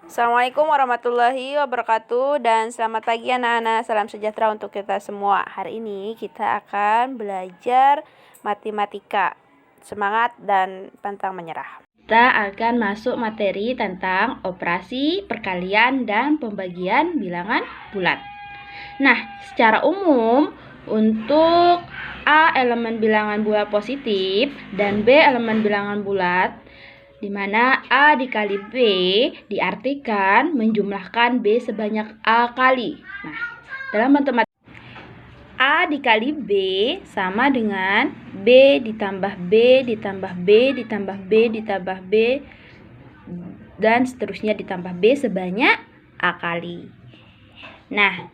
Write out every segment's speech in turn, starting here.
Assalamualaikum warahmatullahi wabarakatuh dan selamat pagi anak-anak. Salam sejahtera untuk kita semua. Hari ini kita akan belajar matematika. Semangat dan pantang menyerah. Kita akan masuk materi tentang operasi perkalian dan pembagian bilangan bulat. Nah, secara umum untuk A elemen bilangan bulat positif dan B elemen bilangan bulat, di mana A dikali B diartikan menjumlahkan B sebanyak A kali. Nah, dalam matematika A dikali B sama dengan B ditambah B ditambah B ditambah B ditambah B dan seterusnya ditambah B sebanyak A kali. Nah,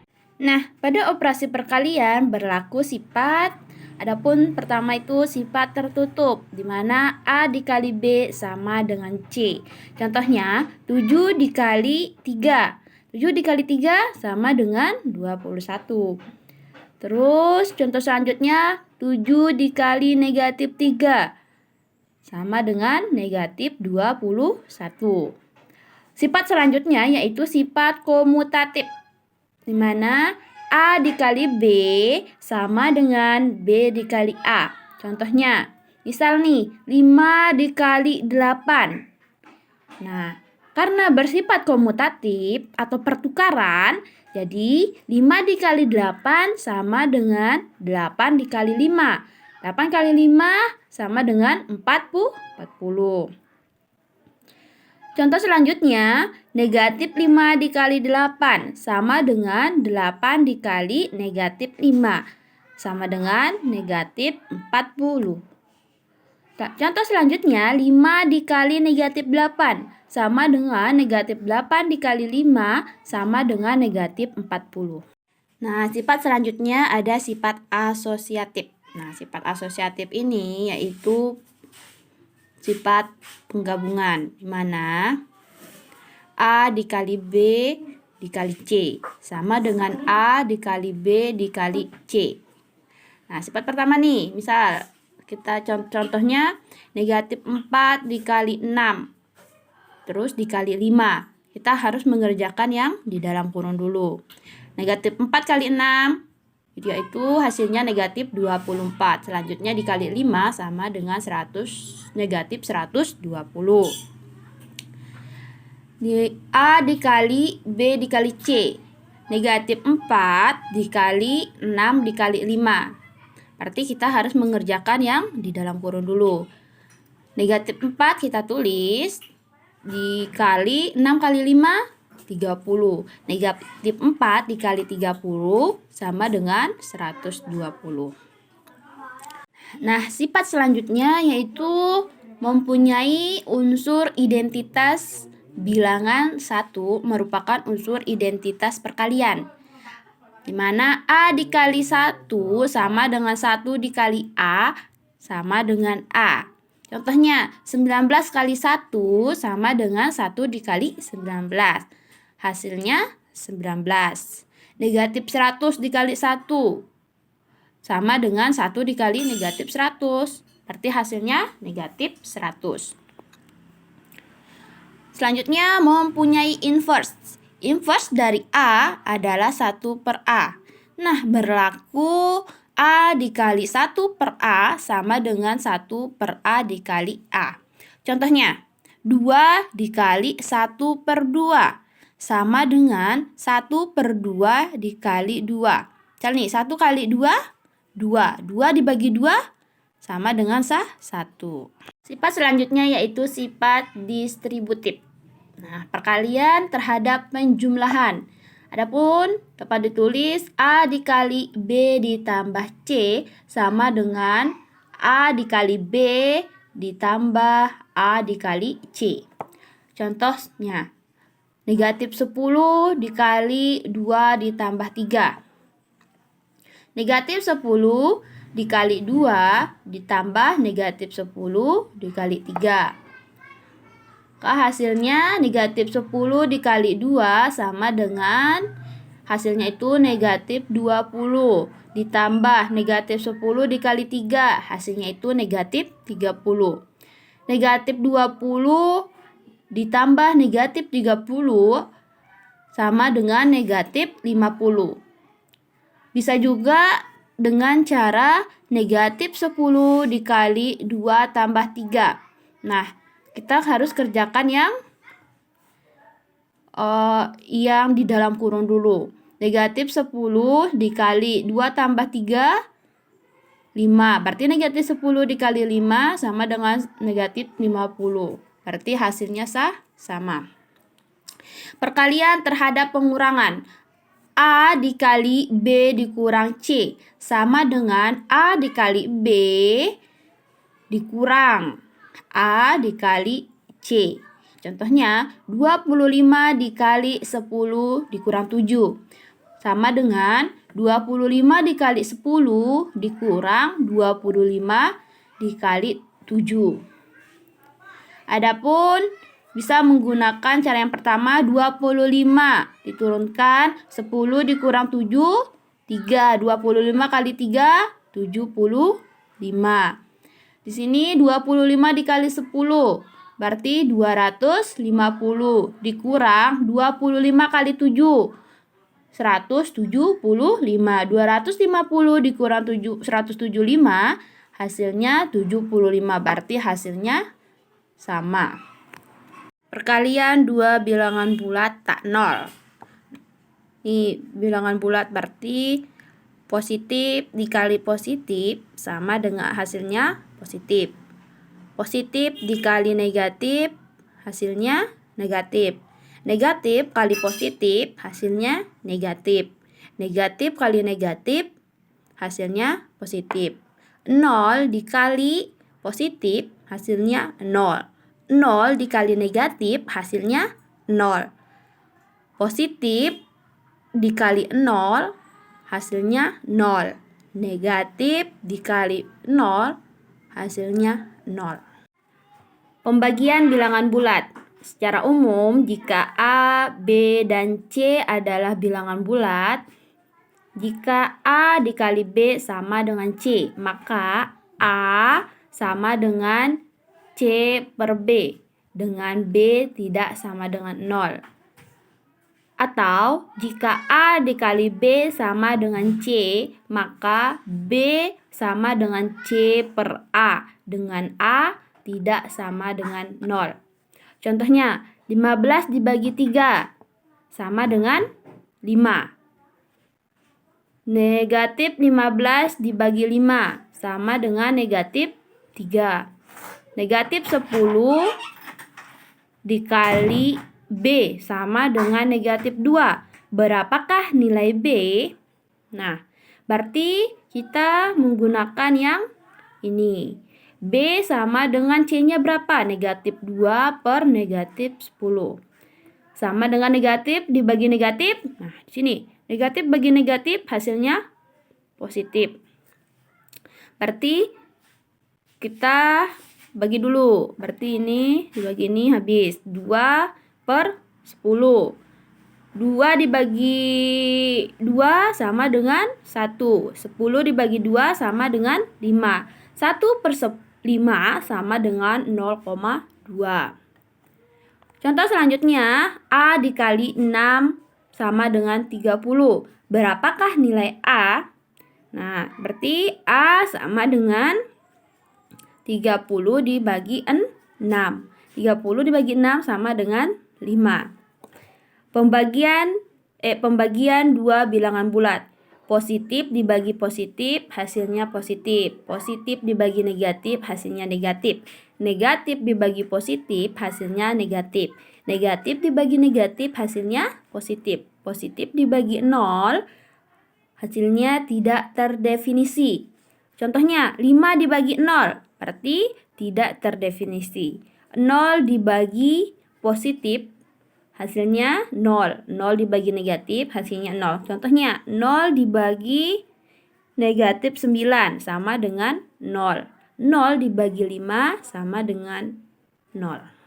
pada operasi perkalian berlaku sifat. Adapun pertama itu sifat tertutup, di mana A dikali B sama dengan C. Contohnya, 7 dikali 3. 7 dikali 3 sama dengan 21. Terus, contoh selanjutnya, 7 dikali negatif 3 sama dengan negatif 21. Sifat selanjutnya yaitu sifat komutatif, di mana A dikali B sama dengan B dikali A. Contohnya, misal nih, 5 dikali 8. Nah, karena bersifat komutatif atau pertukaran, jadi 5 dikali 8 sama dengan 8 dikali 5. 8 kali 5 sama dengan 40. Contoh selanjutnya, negatif 5 dikali 8 sama dengan 8 dikali negatif 5 sama dengan negatif 40. Contoh selanjutnya, 5 dikali negatif 8 sama dengan negatif 8 dikali 5 sama dengan negatif 40. Nah, sifat selanjutnya ada sifat asosiatif. Nah, sifat asosiatif ini yaitu sifat penggabungan, di mana A dikali B dikali C sama dengan A dikali B dikali C. Nah, sifat pertama nih, misal kita contohnya negatif 4 dikali 6 terus dikali 5. Kita harus mengerjakan yang di dalam kurung dulu. Negatif 4 kali 6 yaitu hasilnya negatif 24. Selanjutnya dikali 5 sama dengan negatif 120. A dikali B dikali C. Negatif 4 dikali 6 dikali 5. Berarti kita harus mengerjakan yang di dalam kurung dulu. Negatif 4 kita tulis dikali 6 kali 5 30. Negatif 4 dikali 30 sama dengan 120. Nah, sifat selanjutnya yaitu mempunyai unsur identitas. Bilangan 1 merupakan unsur identitas perkalian, di mana A dikali 1 sama dengan 1 dikali A sama dengan A. Contohnya, 19 kali 1 sama dengan 1 dikali 19. Hasilnya 19. Negatif 100 dikali 1 sama dengan 1 dikali negatif 100. Berarti hasilnya negatif 100. Selanjutnya mempunyai inverse. Inverse dari A adalah 1 per A. Nah, berlaku A dikali 1 per A sama dengan 1 per A dikali A. Contohnya, 2 dikali 1 per 2 sama dengan 1 per 2 dikali 2. Misal nih, 1 kali 2, 2. 2 dibagi 2 sama dengan 1. Sifat selanjutnya yaitu sifat distributif. Nah, perkalian terhadap penjumlahan. Adapun dapat ditulis A dikali B ditambah C sama dengan A dikali B ditambah A dikali C. Contohnya, negatif 10 dikali 2 ditambah 3. Negatif 10 dikali 2 ditambah negatif 10 dikali 3. Hasilnya negatif 10 dikali 2 sama dengan hasilnya itu negatif 20 ditambah negatif 10 dikali 3, hasilnya itu negatif 30. Negatif 20 ditambah negatif 30 sama dengan negatif 50. Bisa juga dengan cara negatif 10 dikali 2 tambah 3. Nah, kita harus kerjakan yang di dalam kurung dulu. Negatif 10 dikali 2 tambah 3, 5. Berarti negatif 10 dikali 5 sama dengan negatif 50. Berarti hasilnya sama. Perkalian terhadap pengurangan. A dikali B dikurang C sama dengan A dikali B dikurang A dikali C. Contohnya 25 dikali 10 dikurang 7 sama dengan 25 dikali 10 dikurang 25 dikali 7. Adapun bisa menggunakan cara yang pertama, 25 diturunkan 10 dikurang 7, 3. 25 kali 3, 75. Di sini 25 dikali 10, berarti 250 dikurang 25 kali 7, 175. 250 dikurang 175, hasilnya 75. Berarti hasilnya sama. Perkalian dua bilangan bulat tak nol. Ini bilangan bulat berarti positif dikali positif sama dengan hasilnya positif. Positif dikali negatif hasilnya negatif. Negatif kali positif hasilnya negatif. Negatif kali negatif hasilnya positif. 0 dikali positif hasilnya 0. 0 dikali negatif hasilnya 0. Positif dikali 0 hasilnya 0. Negatif dikali 0 hasilnya 0. Pembagian bilangan bulat. Secara umum, jika A, B, dan C adalah bilangan bulat, jika A dikali B sama dengan C, maka A sama dengan C per B, dengan B tidak sama dengan 0. Atau jika A dikali B sama dengan C, maka B sama dengan C per A, dengan A tidak sama dengan 0. Contohnya, 15 dibagi 3 sama dengan 5. Negatif 15 dibagi 5 sama dengan negatif 3. Negatif 10 dikali B sama dengan negatif 2. Berapakah nilai B? Nah, berarti kita menggunakan yang ini. B sama dengan C-nya berapa? Negatif 2 per negatif 10. Sama dengan negatif dibagi negatif. Nah, di sini. Negatif bagi negatif hasilnya positif. Berarti kita bagi dulu. Berarti ini dibagi ini habis. 2 per 10. 2 dibagi 2 sama dengan 1. 10 dibagi 2 sama dengan 5. 1 per 5 sama dengan 0,2. Contoh selanjutnya, A dikali 6 sama dengan 30. Berapakah nilai A? Nah, berarti A sama dengan 30 dibagi 6. 30 dibagi 6 sama dengan 5. Pembagian dua bilangan bulat. Positif dibagi positif, hasilnya positif. Positif dibagi negatif, hasilnya negatif. Negatif dibagi positif, hasilnya negatif. Negatif dibagi negatif, hasilnya positif. Positif dibagi 0, hasilnya tidak terdefinisi. Contohnya, 5 dibagi 0, berarti tidak terdefinisi. 0 dibagi positif, hasilnya 0. 0 dibagi negatif, hasilnya 0. Contohnya, 0 dibagi negatif 9 sama dengan 0. 0 dibagi 5 sama dengan 0.